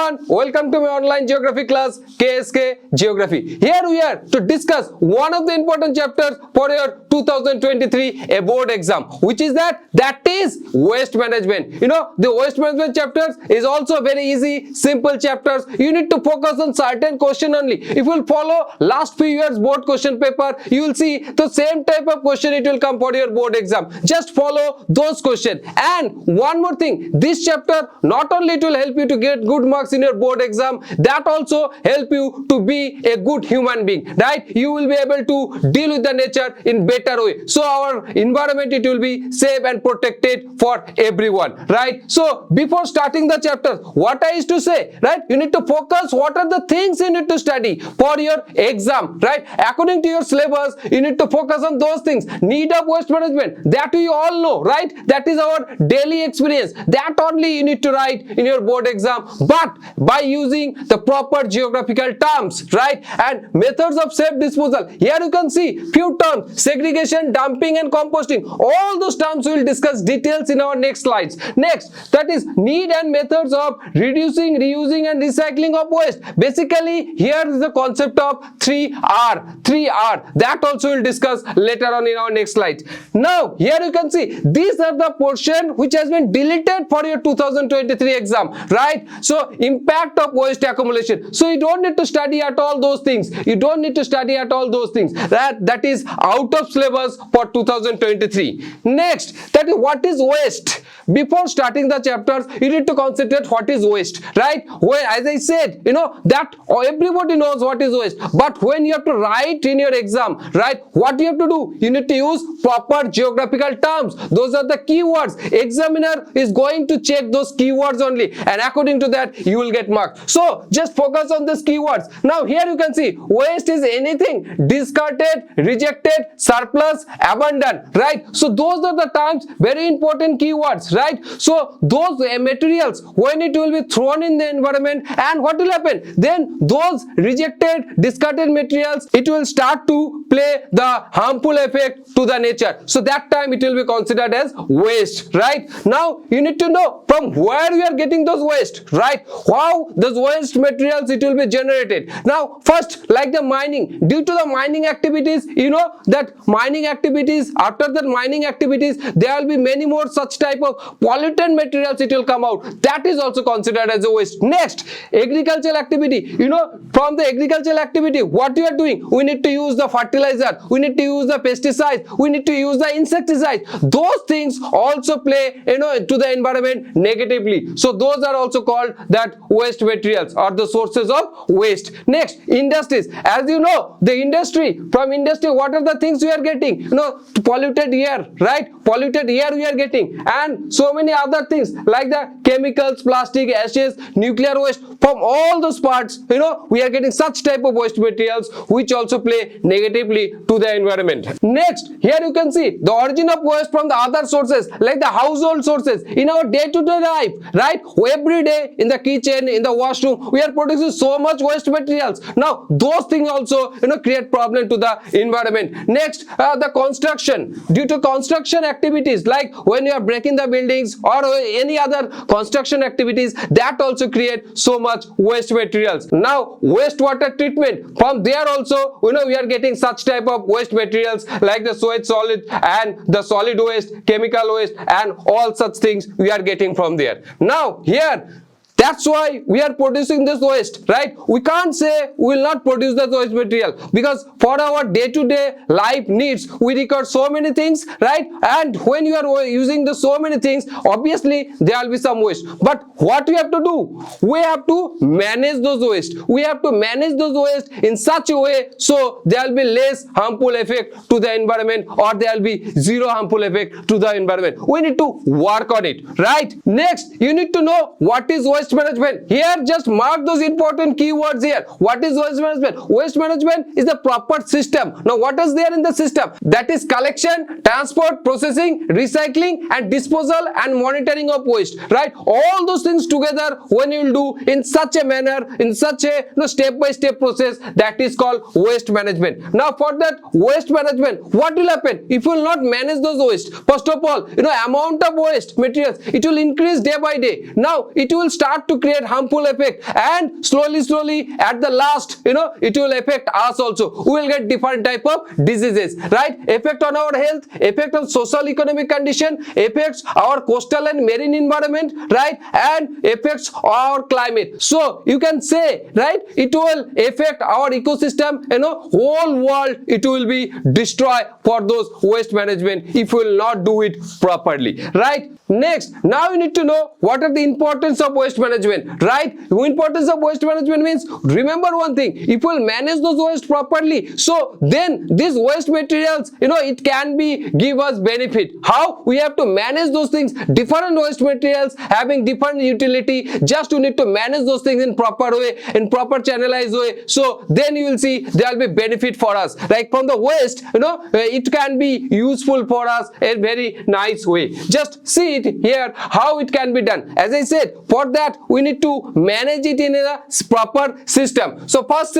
everyone, welcome to my online geography class KSK Geography. Here we are to discuss one of the important chapters for your 2023 board exam, which is that is waste management. You know, the waste management chapters is also very easy, simple chapters. You need to focus on certain question only. If you follow last few years board question paper, you will see the same type of question it will come for your board exam. Just follow those questions. And one more thing, this chapter not only it will help you to get good marks in your board exam, that also help you to be a good human being, right? You will be able to deal with the nature in better way. So our environment, it will be safe and protected for everyone, right? So before starting the chapter, what I used to say, right? You need to focus what are the things you need to study for your exam, right? According to your syllabus, you need to focus on those things. Need of waste management, that we all know, right? That is our daily experience. That only you need to write in your board exam, but by using the proper geographical terms, right? And methods of safe disposal. Here you can see few terms: segregation, dumping and composting. All those terms we will discuss details in our next slides. Next, that is need and methods of reducing, reusing and recycling of waste. Basically here is the concept of 3R. That also we will discuss later on in our next slide. Now here you can see these are the portion which has been deleted for your 2023 exam, right? So impact of waste accumulation. So you don't need to study at all those things. You don't need to study at all those things. That is out of syllabus for 2023. Next, that is what is waste. Before starting the chapters, you need to consider what is waste, right? Well, as I said, you know that everybody knows what is waste, but when you have to write in your exam, right, what you have to do, you need to use proper geographical terms. Those are the keywords. Examiner is going to check those keywords only, and according to that you will get marks. So just focus on these keywords. Now here you can see waste is anything discarded, rejected, surplus, abandoned, right? So those are the terms, very important keywords, right? So those materials, when it will be thrown in the environment, and what will happen then, those rejected, discarded materials, it will start to play the harmful effect to the nature. So that time it will be considered as waste, right? Now you need to know from where we are getting those waste, right? How those waste materials it will be generated. Now first, like the mining, due to the mining activities, you know that mining activities, after that mining activities, there will be many more such type of pollutant materials it will come out. That is also considered as a waste. Next, agricultural activity. You know, from the agricultural activity, what you are doing, we need to use the fertilizer, we need to use the pesticides, we need to use the insecticides. Those things also play, you know, to the environment negatively. So those are also called that waste materials or the sources of waste. Next, industries. As you know, the industry, from industry, what are the things we are getting? You know, polluted air, right? Polluted air we are getting, and so many other things like the chemicals, plastic, ashes, nuclear waste. From all those parts, you know, we are getting such type of waste materials which also play negatively to the environment. Next, here you can see the origin of waste from the other sources, like the household sources in our day-to-day life, right? Every day in the kitchen, in the washroom, we are producing so much waste materials. Now those things also, you know, create problem to the environment. Next, the construction. Due to construction activities, like when you are breaking the buildings or any other construction activities, that also create so much waste materials. Now wastewater treatment, from there also, you know, we are getting such type of waste materials like the sewage solid and the solid waste, chemical waste, and all such things we are getting from there. Now here, that's why we are producing this waste, right? We can't say we will not produce the waste material, because for our day-to-day life needs, we require so many things, right? And when you are using the so many things, obviously there will be some waste. But what we have to do? We have to manage those waste. We have to manage those waste in such a way so there will be less harmful effect to the environment, or there will be zero harmful effect to the environment. We need to work on it, right? Next, you need to know what is waste management. Here just mark those important keywords here. What is waste management? Waste management is the proper system. Now what is there in the system? That is collection, transport, processing, recycling and disposal and monitoring of waste, right? All those things together when you will do in such a manner, in such a step-by-step process, that is called waste management. Now for that waste management, what will happen if you will not manage those waste? First of all, amount of waste materials, it will increase day by day. Now it will start start to create harmful effect, and slowly at the last, it will affect us also. We will get different type of diseases, right? Effect on our health, effect on social economic condition, affects our coastal and marine environment, right? And affects our climate. So you can say, right, it will affect our ecosystem, whole world. It will be destroyed for those waste management if we will not do it properly, right? Next, now you need to know what are the importance of waste management, right? Importance of waste management means, remember one thing, if we will manage those waste properly, so then these waste materials, it can be give us benefit. How? We have to manage those things. Different waste materials having different utility, just you need to manage those things in proper way, in proper channelized way, so then you will see there will be benefit for us. Like from the waste, it can be useful for us in very nice way. Just see it here how it can be done. As I said, for that we need to manage it in a proper system. So first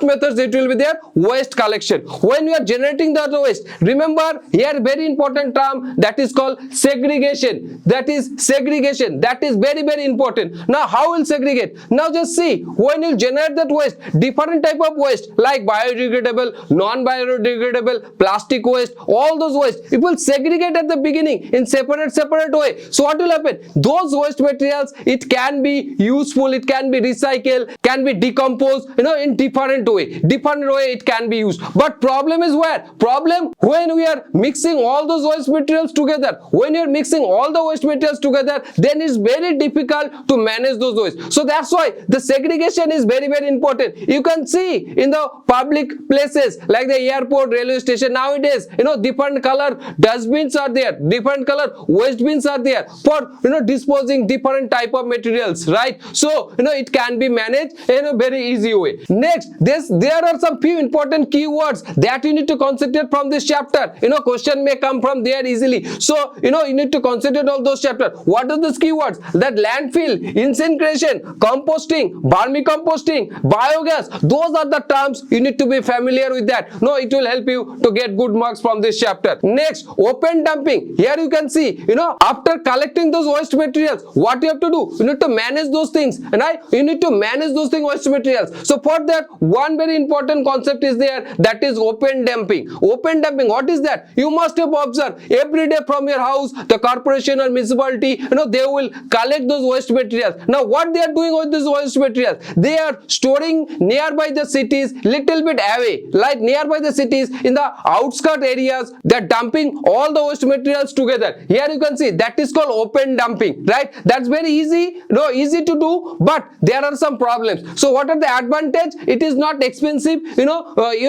methods, it will be there, waste collection. When you are generating the waste, remember here very important term, that is called segregation. That is very important. Now how will segregate? Now just see, when you generate that waste, different type of waste like biodegradable, non-biodegradable, plastic waste, all those waste, it will segregate at the beginning in separate way. So what will happen? Those waste materials, it can be useful, it can be recycled, can be decomposed, in different way it can be used. But problem is where? Problem when we are mixing all those waste materials together. When you are mixing all the waste materials together, then it's very difficult to manage those waste. So that's why the segregation is very important. You can see in the public places like the airport, railway station, nowadays, different color dustbins are there, different color waste bins are there for disposing different type of materials, right? So it can be managed in a very easy way. Next, there are some few important keywords that you need to concentrate from this chapter. Question may come from there easily. So you need to concentrate all those chapters. What are those keywords? That landfill, incineration, composting, vermicomposting, biogas, those are the terms you need to be familiar with that. It will help you to get good marks from this chapter. Next, open dumping. Here you can see, after collecting those waste materials, what you have to do? You need to manage those things, right? You need to manage those waste materials. So for that, one very important concept is there, that is open dumping. Open dumping, what is that? You must have observed every day from your house, the corporation or municipality, they will collect those waste materials. Now what they are doing with these waste materials? They are storing nearby the cities, little bit away, like nearby the cities, in the outskirt areas. They are dumping all the waste materials together. Here you can see that is called open dumping, right? That's very easy, easy to do, but there are some problems. So what are the advantage? It is not expensive, you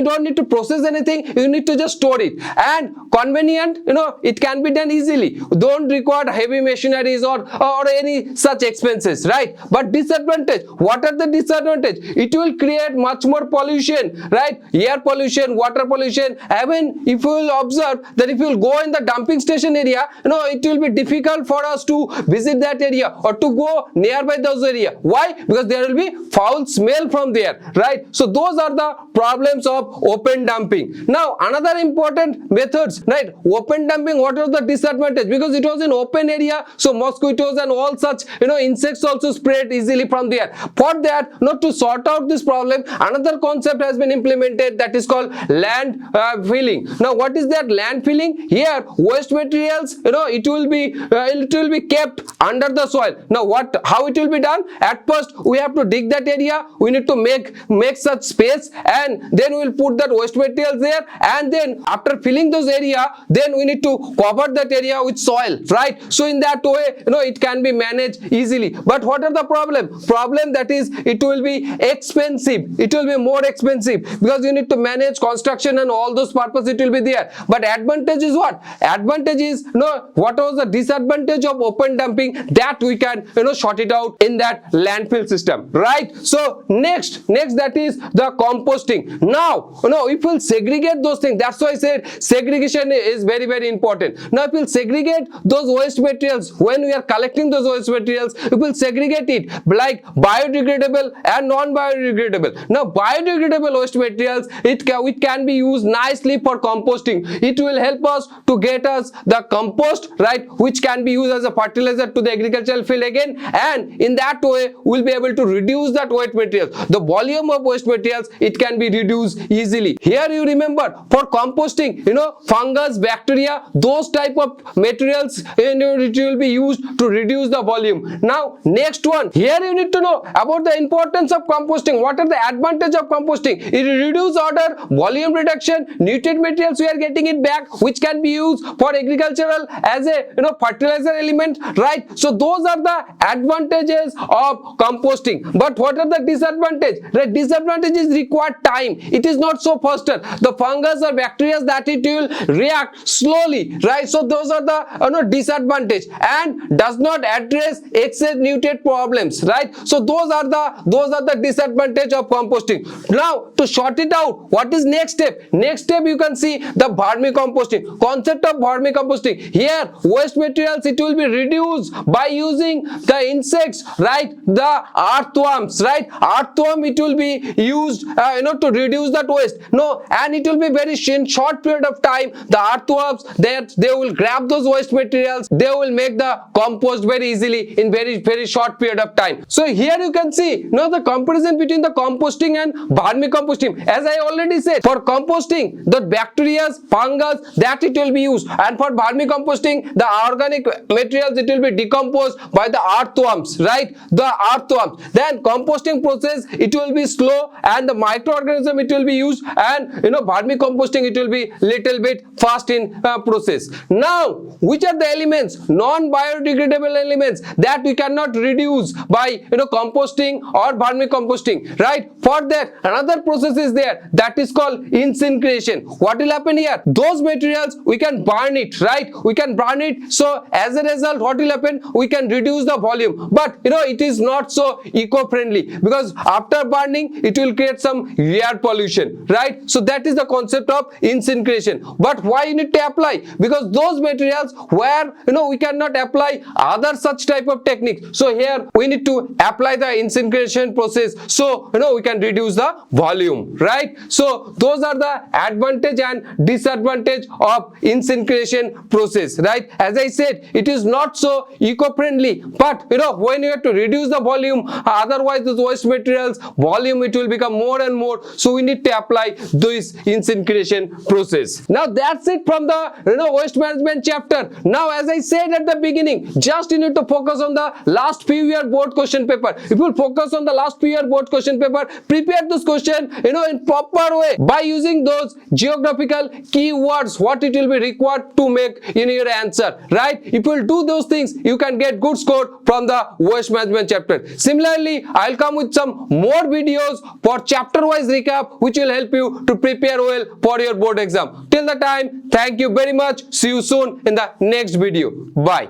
don't need to process anything, you need to just store it, and convenient, it can be done easily, don't require heavy machineries or any such expenses, right? But disadvantage, what are the disadvantage? It will create much more pollution, right? Air pollution, water pollution. Even if you will observe that if you will go in the dumping station area, it will be difficult for us to visit that area or to go nearby those area. Why? Because there will be foul smell from there, right? So those are the problems of open dumping. Now another important methods, right? Open dumping, what are the disadvantage? Because it was in open area, so mosquitoes and all such insects also spread easily from there. For that, to sort out this problem, another concept has been implemented, that is called land filling. Now what is that land filling? Here waste materials, it will be kept under the soil. Now how it will be done? At first we have to dig that area, we need to make such space, and then we will put that waste materials there, and then after filling those area, then we need to cover that area with soil, right? So in that way, it can be managed easily. But what are the problem that is, it will be expensive, it will be more expensive, because you need to manage construction and all those purpose, it will be there. But advantage is what? Advantage is, what was the disadvantage of open dumping? That we can sort it out in that landfill system, right? So next that is the composting. Now if we'll segregate those things, that's why I said segregation is very important. Now if we'll segregate those waste materials, when we are collecting those waste materials, we will segregate it like biodegradable and non-biodegradable. Now biodegradable waste materials, it can be used nicely for composting. It will help us to get us the compost, right, which can be used as a fertilizer to the agricultural field again, and in that way we'll be able to reduce that waste materials. The volume of waste materials, it can be reduced easily. Here you remember, for composting, fungus, bacteria, those type of materials, it will be used to reduce the volume. Now next one, here you need to know about the importance of composting. What are the advantage of composting? It reduces odor, volume reduction, nutrient materials we are getting it back, which can be used for agricultural as a fertilizer element, right? So those are the advantages of composting. But what are the disadvantages? The disadvantage is required time. It is not so faster. The fungus or bacteria that it will react slowly, right? So those are the disadvantage, and does not address excess nutrient problems, right? So those are the disadvantage of composting. Now to sort it out, what is next step? Next step, you can see the vermicomposting. Concept of vermicomposting. Here waste materials, it will be reduced by using the insects, right? The earthworms, right? Earthworm, it will be used to reduce that waste. No, and it will be very short period of time. The earthworms, they will grab those waste materials, they will make the compost very easily in very short period of time. So here you can see the comparison between the composting and vermicomposting. As I already said, for composting, the bacteria, fungus, that it will be used, and for vermicomposting, the organic materials, it will be decomposed by the earthworms, right? The earthworms. Then composting process, it will be slow, and the microorganism, it will be used, and vermicomposting, it will be little bit fast in process. Now, which are the elements, non-biodegradable elements, that we cannot reduce by composting or vermicomposting, right? For that, another process is there, that is called incineration. What will happen here? Those materials, we can burn it, right? We can burn it. So as a result, what will happen? We can reduce the volume, but it is not so eco-friendly, because after burning, it will create some air pollution, right? So that is the concept of incineration. But why you need to apply? Because those materials where we cannot apply other such type of techniques, so here we need to apply the incineration process, so we can reduce the volume, right? So those are the advantage and disadvantage of incineration process, right? As I said, it is not so eco-friendly, but when you have to reduce the volume, otherwise those waste materials volume, it will become more and more, so we need to apply this incineration process. Now that's it from the waste management chapter. Now, as I said at the beginning, just you need to focus on the last few year board question paper. If you focus on the last few year board question paper, prepare this question in proper way by using those geographical keywords, what it will be required to make in your answer, right? If you will do those things, you can get good score from the waste management chapter. Similarly, I'll come with some more videos for chapter wise recap, which will help you to prepare well for your board exam. Till the time, thank you very much. See you soon in the next video. Bye.